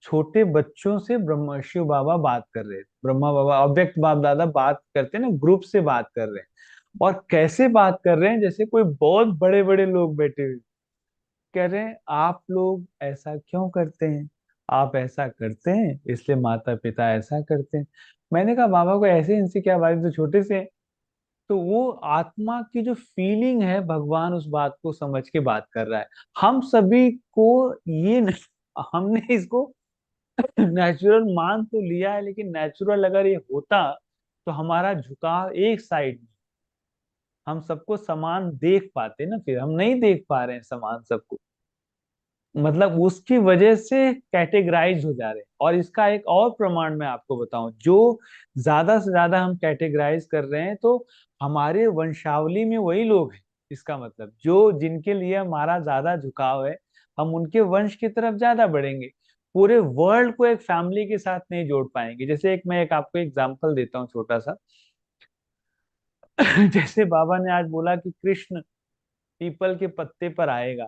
छोटे बच्चों से ब्रह्म शिव बाबा बात कर रहे थे, ब्रह्मा बाबा अव्यक्त बाप दादा बात करते हैं ना, ग्रुप से बात कर रहे हैं, और कैसे बात कर रहे हैं जैसे कोई बहुत बड़े बड़े लोग बैठे हुए। कह रहे हैं आप लोग ऐसा क्यों करते हैं, आप ऐसा करते हैं इसलिए माता पिता ऐसा करते हैं। मैंने कहा बाबा को ऐसे इनसे क्या बात है, तो छोटे से हैं। तो वो आत्मा की जो फीलिंग है, भगवान उस बात को समझ के बात कर रहा है। हम सभी को ये हमने इसको नेचुरल मान तो लिया है, लेकिन नेचुरल अगर ये होता तो हमारा झुकाव एक साइड में, हम सबको समान देख पाते ना, फिर हम नहीं देख पा रहे हैं समान सबको, मतलब उसकी वजह से कैटेगराइज हो जा रहे हैं। और इसका एक और प्रमाण मैं आपको बताऊं, जो ज्यादा से ज्यादा हम कैटेगराइज कर रहे हैं, तो हमारे वंशावली में वही लोग हैं, इसका मतलब जो जिनके लिए हमारा ज्यादा झुकाव है, हम उनके वंश की तरफ ज्यादा बढ़ेंगे, पूरे वर्ल्ड को एक फैमिली के साथ नहीं जोड़ पाएंगे। जैसे मैं एक आपको एग्जांपल देता हूँ छोटा सा। जैसे बाबा ने आज बोला कि कृष्ण पीपल के पत्ते पर आएगा,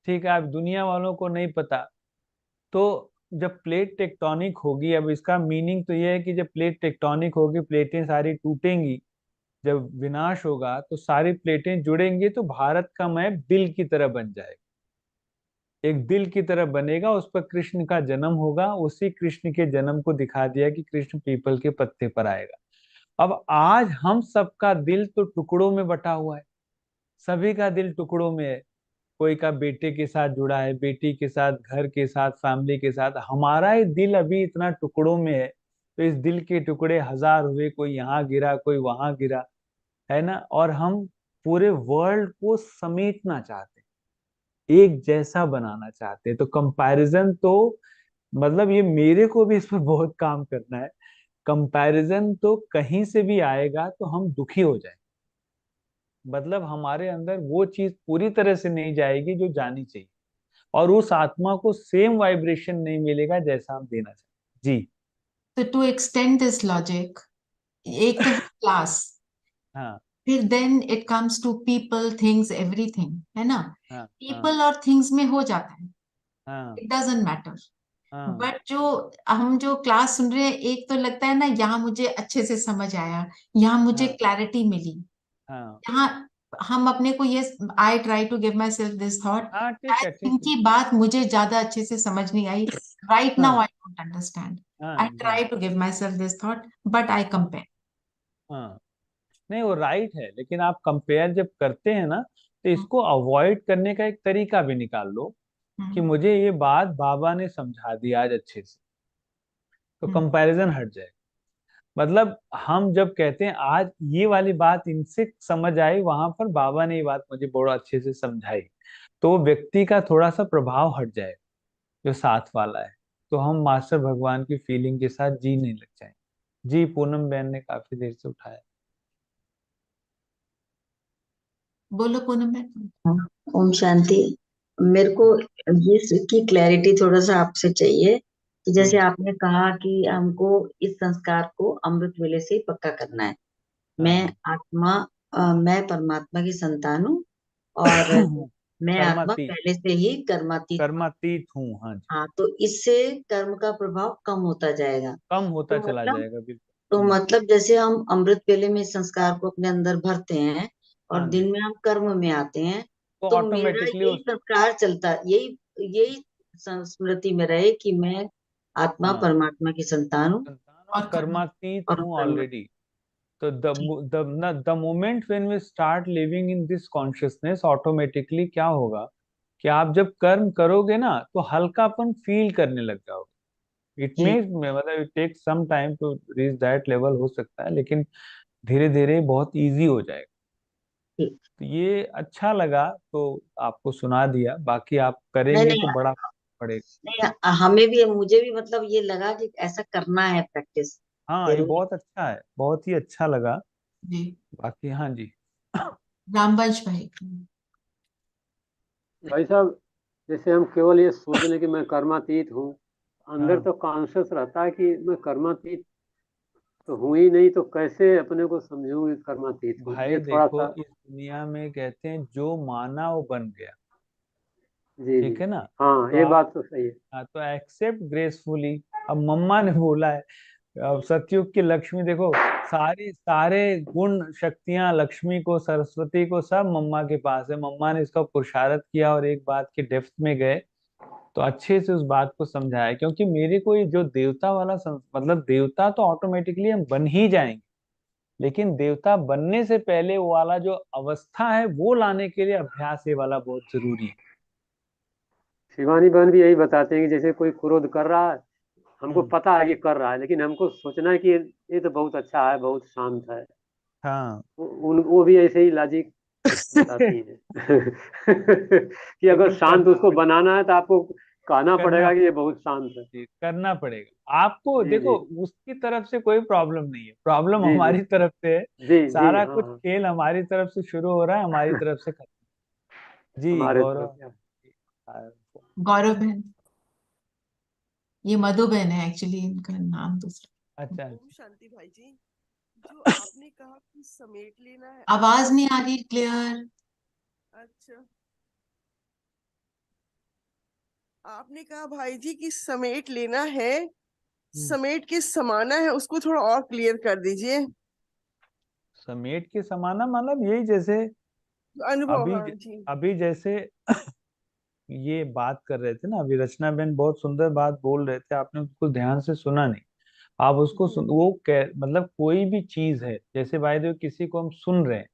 ठीक है, अब दुनिया वालों को नहीं पता। तो जब प्लेट टेक्टोनिक होगी, अब इसका मीनिंग तो ये है कि जब प्लेट टेक्टोनिक होगी, प्लेटें सारी टूटेंगी, जब विनाश होगा तो सारी प्लेटें जुड़ेंगी, तो भारत का मैप दिल की तरह बन जाएगा, एक दिल की तरह बनेगा, उस पर कृष्ण का जन्म होगा। उसी कृष्ण के जन्म को दिखा दिया कि कृष्ण पीपल के पत्ते पर आएगा। अब आज हम सबका दिल तो टुकड़ों में बटा हुआ है, सभी का दिल टुकड़ों में है। कोई का बेटे के साथ जुड़ा है, बेटी के साथ, घर के साथ, फैमिली के साथ। हमारा ही दिल अभी इतना टुकड़ों में है, तो इस दिल के टुकड़े हजार हुए, कोई यहाँ गिरा कोई वहां गिरा, है ना। और हम पूरे वर्ल्ड को समेटना चाहते हैं, एक जैसा बनाना चाहते हैं। तो कंपैरिजन तो मतलब ये मेरे को भी इस पर बहुत काम करना है। कंपैरिजन तो कहीं से भी आएगा तो हम दुखी हो जाएंगे, मतलब हमारे अंदर वो चीज पूरी तरह से नहीं जाएगी जो जानी चाहिए, और उस आत्मा को सेम वाइब्रेशन नहीं मिलेगा जैसा हम देना चाहते हैं। जी। तो टू एक्सटेंड दिस लॉजिक, एक तो क्लास, हाँ फिर then it comes to people things everything, है ना। हाँ हाँ पीपल और थिंग्स में हो जाता है, हाँ इट डजंट मैटर। हाँ बट जो हम जो क्लास सुन रहे हैं, एक तो लगता है ना यहाँ मुझे अच्छे से समझ आया, यहाँ मुझे हाँ क्लैरिटी मिली, हाँ यहाँ हम अपने को ये, I try to give myself this thought, हाँ, ठीक है ठीक है। इनकी बात मुझे ज्यादा अच्छे से समझ नहीं आई, राइट नाउ हाँ आई डोंट अंडरस्टैंड, हाँ आई जी। Try to give myself this thought, but I compare. हाँ, नहीं वो राइट है, लेकिन आप कंपेयर जब करते हैं ना, तो इसको अवॉइड करने का एक तरीका भी निकाल लो कि मुझे ये बात बाबा ने समझा दी आज अच्छे से, तो कंपैरिजन हट जाए। मतलब हम जब कहते हैं आज ये वाली बात इनसे समझ आई, वहां पर बाबा ने ये बात मुझे बड़ा अच्छे से समझाई, तो वो व्यक्ति का थोड़ा सा प्रभाव हट जाए जो साथ वाला है, तो हम मास्टर भगवान की फीलिंग के साथ जीने लग जाए। जी, पूनम बहन ने काफी देर से उठाया। बोलो पूनम बहन। हाँ, ओम शांति। मेरे को इसकी क्लैरिटी थोड़ा सा आपसे चाहिए कि जैसे आपने कहा कि हमको इस संस्कार को अमृत वेले से ही पक्का करना है। मैं आत्मा मैं परमात्मा की संतान हूँ और मैं आत्मा कर्मातीत, पहले से ही कर्मातीत। कर्मातीत हूँ, हाँ जी। हाँ, तो इससे कर्म का प्रभाव कम होता जाएगा। कम होता तो चला मतलब जाएगा, बिल्कुल। तो मतलब जैसे हम अमृत वेले में इस संस्कार को अपने अंदर भरते हैं और हाँ जी, दिन में हम कर्म में आते हैं, तो तो मेरा ऑटोमेटिकली यही उस, संस्कार चलता, यही यही स्मृति में रहे कि मैं आत्मा हाँ, परमात्मा की संतान हूँ संतान और और कर्म। कर्मातीत और हूँ कर्म। ऑलरेडी। तो ठीक। the moment when we start living in this consciousness, automatically क्या होगा कि आप जब कर्म करोगे ना, तो हल्कापन फील करने लग जाओगे। इट जी। मीन मतलब it take some time to reach that level, हो सकता है, लेकिन धीरे धीरे बहुत इजी हो जाएगा। ठीक। तो ये अच्छा लगा, तो आपको सुना दिया, बाकी आप नहीं करेंगे नहीं तो बड़ा पड़ेगा। नहीं, हमें भी, मुझे भी मतलब ये लगा कि ऐसा करना है, प्रैक्टिस हाँ, ये जरूरी। बहुत अच्छा है, बहुत ही अच्छा लगा। जी। बाकी हाँ जी। रामवंश भाई। भाई साहब, जैसे हम केवल ये सोच लें कि मैं कर्मातीत हूँ, अंदर हाँ तो कॉन्शियस रहता है कि मैं कर्मातीत तो हूँ ही नहीं, तो कैसे अपने को समझूं कि कर्मातीत हूँ, भाई ये थोड़ा देखो, सा। इस दुनिया में कहते हैं जो माना वो बन गया, जी जी। ठीक है ना। हाँ, तो ये आप, बात तो सही है। हाँ, तो एक्सेप्ट ग्रेसफुली। अब मम्मा ने बोला है, अब सतयुग की लक्ष्मी देखो, सारी सारे गुण शक्तियां लक्ष्मी को, सरस्वती को, सब मम्मा के पास है। मम्मा ने इसका पुरुषार्थ किया और एक बात की डेप्थ में गए, तो अच्छे से उस बात को समझाया। क्योंकि मेरे को ये जो देवता वाला मतलब देवता तो ऑटोमेटिकली हम बन ही जाएंगे, लेकिन देवता बनने से पहले वो वाला जो अवस्था है वो लाने के लिए अभ्यास ये वाला बहुत जरूरी है। शिवानी बहन भी यही बताते हैं कि जैसे कोई क्रोध कर रहा है, हमको हम्म, पता है कि कर रहा है, लेकिन हमको सोचना है कि ये तो बहुत अच्छा है, बहुत शांत है। हाँ। वो भी ऐसे ही लॉजिक बताती हैं कि अगर लेकिन शांत करना उसको बनाना है तो आपको कहना करना पड़ेगा कि ये बहुत शांत है। करना पड़ेगा आपको। जी देखो, जी उसकी तरफ से कोई प्रॉब्लम नहीं है, प्रॉब्लम जी जी हमारी तरफ से है। जी जी। सारा हाँ कुछ हाँ। खेल हमारी तरफ से शुरू हो रहा है, हमारी तरफ से खत्म। जी हमारे तरफ गौरव। क्या। हाँ, गौरव बहन। ये मधु बहन है एक्चुअली, इनका नाम दूसरा। अच्छा ओम अच्छा। शांति भाई जी, जो आपने कहा कि समेट लेना है आवाज आत्मा नहीं आ को। रही क्लियर। अच्छा, आपने कहा भाई जी कि समेट लेना है, हम्म, समेट के समाना है, उसको थोड़ा और क्लियर कर दीजिए। समेट के समाना मतलब यही, जैसे अनुभव, अभी हाँ जी। अभी जैसे ये बात कर रहे थे ना, अभी रचना बहन बहुत सुंदर बात बोल रहे थे, आपने उसको ध्यान से सुना नहीं। आप उसको सुन, वो मतलब कोई भी चीज है, जैसे भाई देखो किसी को हम सुन रहे हैं,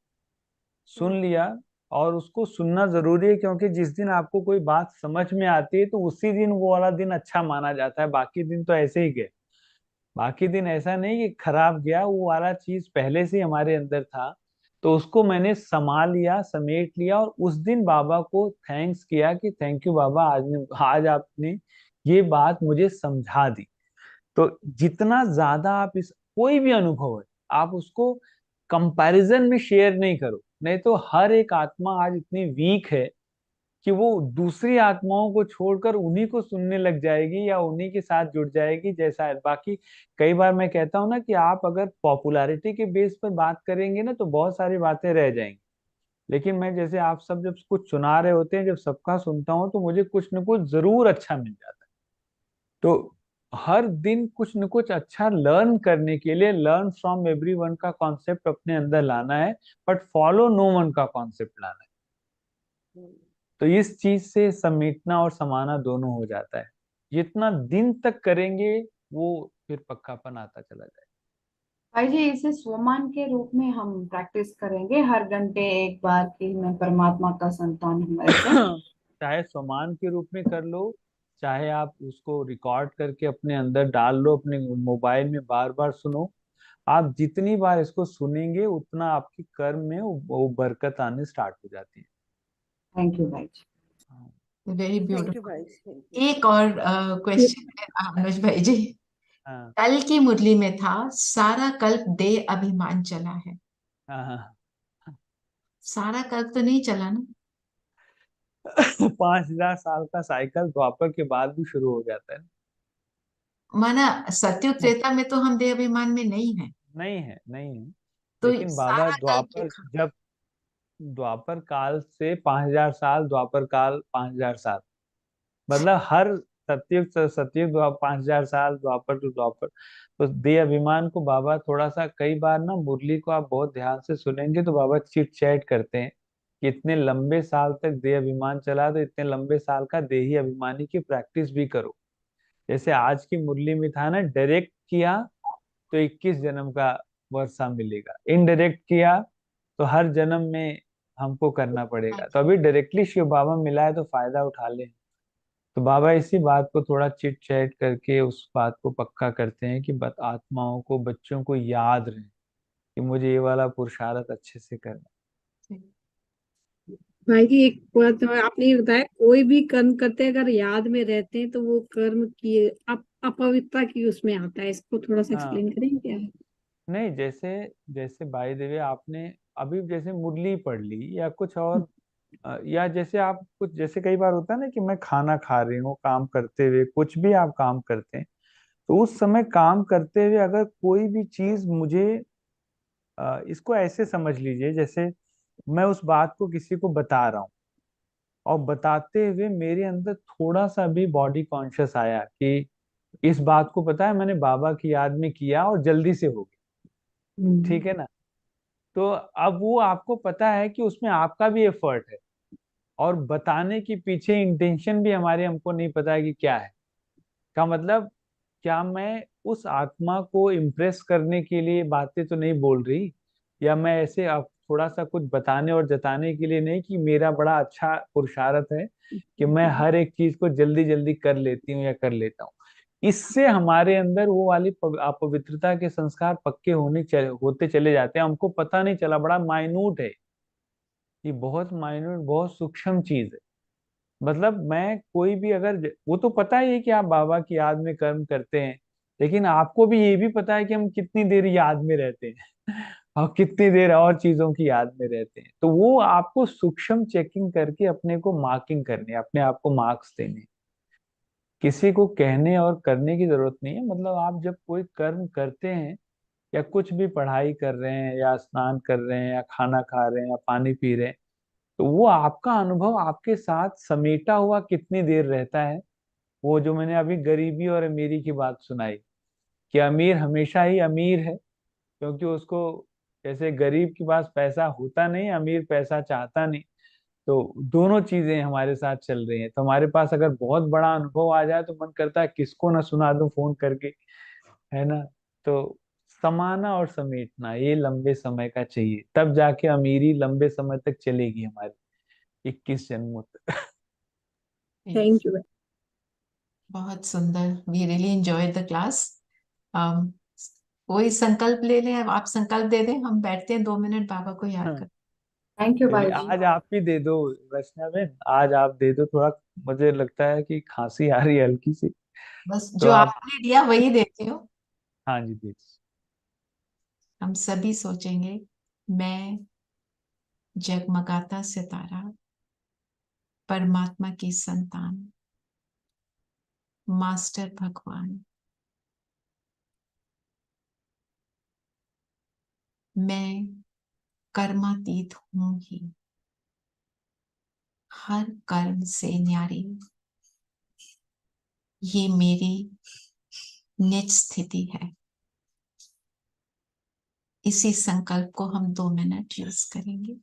सुन लिया, और उसको सुनना जरूरी है, क्योंकि जिस दिन आपको कोई बात समझ में आती है तो उसी दिन वो वाला दिन अच्छा माना जाता है, बाकी दिन तो ऐसे ही गए। बाकी दिन ऐसा नहीं कि खराब गया, वो वाला चीज पहले से ही हमारे अंदर था। तो उसको मैंने संभाल लिया, समेट लिया, और उस दिन बाबा को थैंक्स किया कि थैंक यू बाबा, आज आपने ये बात मुझे समझा दी। तो जितना ज्यादा आप इस, कोई भी अनुभव है, आप उसको कंपैरिजन में शेयर नहीं करो, नहीं तो हर एक आत्मा आज इतनी वीक है कि वो दूसरी आत्माओं को छोड़कर उन्हीं को सुनने लग जाएगी या उन्हीं के साथ जुड़ जाएगी, जैसा है बाकी। कई बार मैं कहता हूँ ना कि आप अगर पॉपुलैरिटी के बेस पर बात करेंगे ना, तो बहुत सारी बातें रह जाएंगी। लेकिन मैं जैसे आप सब जब कुछ सुना रहे होते हैं, जब सबका सुनता हूँ, तो मुझे कुछ न कुछ जरूर अच्छा मिल जाता है। तो हर दिन कुछ न कुछ अच्छा लर्न करने के लिए, लर्न फ्रॉम एवरीवन का कॉन्सेप्ट अपने अंदर लाना है, बट फॉलो नो वन का कॉन्सेप्ट लाना है। तो इस चीज से समेटना और समाना दोनों हो जाता है। जितना दिन तक करेंगे वो फिर पक्कापन आता चला जाएगा। भाई जी इसे स्वमान के रूप में हम प्रैक्टिस करेंगे हर घंटे एक बार कि मैं परमात्मा का संतान हूँ ऐसे। चाहे सम्मान के रूप में कर लो, चाहे आप उसको रिकॉर्ड करके अपने अंदर डाल लो, अपने मोबाइल में बार बार सुनो। आप जितनी बार इसको सुनेंगे उतना आपके कर्म में वो बरकत आने स्टार्ट हो जाती है। थैंक यू भाई जी। Very thank you beautiful. भाई जी, thank you। एक और क्वेश्चन है अनुज भाई जी। हाँ कल की मुरली में था सारा कल्प दे अभिमान चला है। हाँ हाँ। सारा कल्प तो नहीं चला ना? 5,000 साल का साइकिल द्वापर के बाद भी शुरू हो जाता है। माना सत्युग त्रेता में तो हम दे अभिमान में नहीं है, नहीं है, नहीं है। तो लेकिन बाबा सारा कल्प द्वापर, देखा। जब द्वापर काल से 5,000 साल, द्वापर काल 5,000 साल, मतलब हर सतयुग से सतयुग 5,000 साल, द्वापर टू द्वापर। तो दे अभिमान को बाबा थोड़ा सा, कई बार ना मुरली को आप बहुत ध्यान से सुनेंगे तो बाबा चिट चैट करते हैं कि इतने लंबे साल तक दे अभिमान चला तो इतने लंबे साल का देही अभिमानी की प्रैक्टिस भी करो। जैसे आज की मुरली में था ना, डायरेक्ट किया तो 21 जन्म का वर्षा मिलेगा, इनडायरेक्ट किया तो हर जन्म में हमको करना पड़ेगा। तो अभी डायरेक्टली शिव बाबा मिला है तो फायदा उठा ले। तो बाबा इसी बात को थोड़ा चिट चैट करके उस बात को पक्का करते हैं कि आत्माओं को, बच्चों को याद रहे कि मुझे ये वाला पुरुषार्थ अच्छे से करना भाई जी एक बात आपने ये बताया, कोई भी कर्म करते हैं अगर याद में रहते हैं तो वो कर्म की अपवित्रता की उसमें आता है। इसको थोड़ा सा है। हाँ, एक्सप्लेन करेंगे क्या है? नहीं, जैसे जैसे बाय द वे आपने अभी जैसे मुरली पढ़ ली या कुछ और, या जैसे आप कुछ, जैसे कई बार होता है ना कि मैं खाना खा रही हूँ, काम करते हुए कुछ भी आप काम करते हैं, तो उस समय काम करते हुए अगर कोई भी चीज मुझे, इसको ऐसे समझ लीजिए जैसे मैं उस बात को किसी को बता रहा हूँ और बताते हुए मेरे अंदर थोड़ा सा भी बॉडी कॉन्शियस आया कि इस बात को पता है मैंने बाबा की याद में किया और जल्दी से हो गया, ठीक है ना। तो अब वो आपको पता है कि उसमें आपका भी एफर्ट है और बताने के पीछे इंटेंशन भी हमारे, हमको नहीं पता है कि क्या है। का मतलब, क्या मैं उस आत्मा को इम्प्रेस करने के लिए बातें तो नहीं बोल रही, या मैं ऐसे अब थोड़ा सा कुछ बताने और जताने के लिए नहीं कि मेरा बड़ा अच्छा पुरुषार्थ है कि मैं हर एक चीज को जल्दी जल्दी कर लेती हूँ या कर लेता हूँ। इससे हमारे अंदर वो वाली अपवित्रता के संस्कार पक्के होते चले जाते हैं। हमको पता नहीं चला, बड़ा माइन्यूट है ये, बहुत माइन्यूट, बहुत सूक्ष्म चीज है। मतलब मैं कोई भी अगर, वो तो पता ही है कि आप बाबा की याद में कर्म करते हैं, लेकिन आपको भी ये भी पता है कि हम कितनी देर याद में रहते हैं और कितनी देर और चीजों की याद में रहते हैं। तो वो आपको सूक्ष्म चेकिंग करके अपने को मार्किंग करनी है, अपने आप को मार्क्स देने। किसी को कहने और करने की जरूरत नहीं है। मतलब आप जब कोई कर्म करते हैं या कुछ भी पढ़ाई कर रहे हैं या स्नान कर रहे हैं या खाना खा रहे हैं या पानी पी रहे हैं, तो वो आपका अनुभव आपके साथ समेटा हुआ कितनी देर रहता है। वो जो मैंने अभी गरीबी और अमीरी की बात सुनाई, कि अमीर हमेशा ही अमीर है क्योंकि उसको, जैसे गरीब के पास पैसा होता नहीं, अमीर पैसा चाहता नहीं। तो दोनों चीजें हमारे साथ चल रही हैं। तो हमारे पास अगर बहुत बड़ा अनुभव आ जाए तो मन करता है किसको ना सुना दूं फोन करके, है ना। तो समाना और समेटना ये लंबे समय का चाहिए, तब जाके अमीरी लंबे समय तक चलेगी हमारी, 21 जन्मों तक। Yes, thank you. बहुत सुंदर। We really enjoy the class. कोई संकल्प ले लें, अब आप संकल्प दे दें, हम बैठते हैं 2 मिनट बाबा को याद हाँ, कर। थैंक यू चलिए भाई जी। आज आप ही दे दो, वैष्णवेन आज आप दे दो थोड़ा। मुझे लगता है कि खांसी आ रही है हल्की सी, बस तो जो आप, आपने दिया वही देती हूँ। हाँ जी दीजिए। हम सभी सोचेंगे, मैं जगमगाता सितारा, परमात्मा की संतान, मास्टर भगवान, मैं कर्मातीत हूं ही, हर कर्म से न्यारी, ये मेरी निज स्थिति है। इसी संकल्प को हम 2 मिनट यूज करेंगे।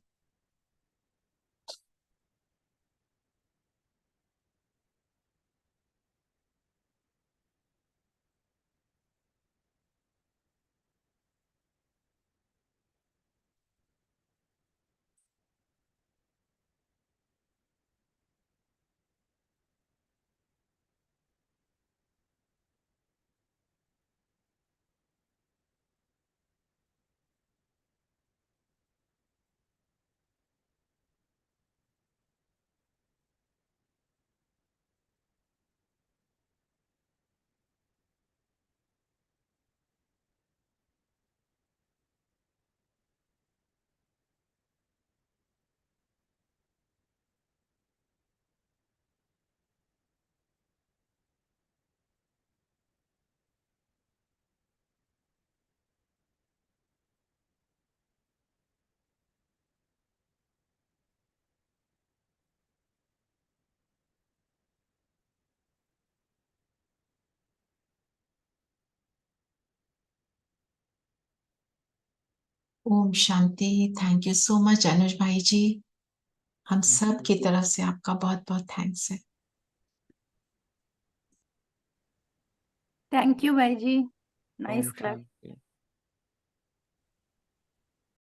Om Shanti. Thank you so much अनुज भाई जी, हम सब की तरफ से आपका बहुत बहुत थैंक्स है। थैंक यू भाई जी, ओम नाइस क्लास। शांति।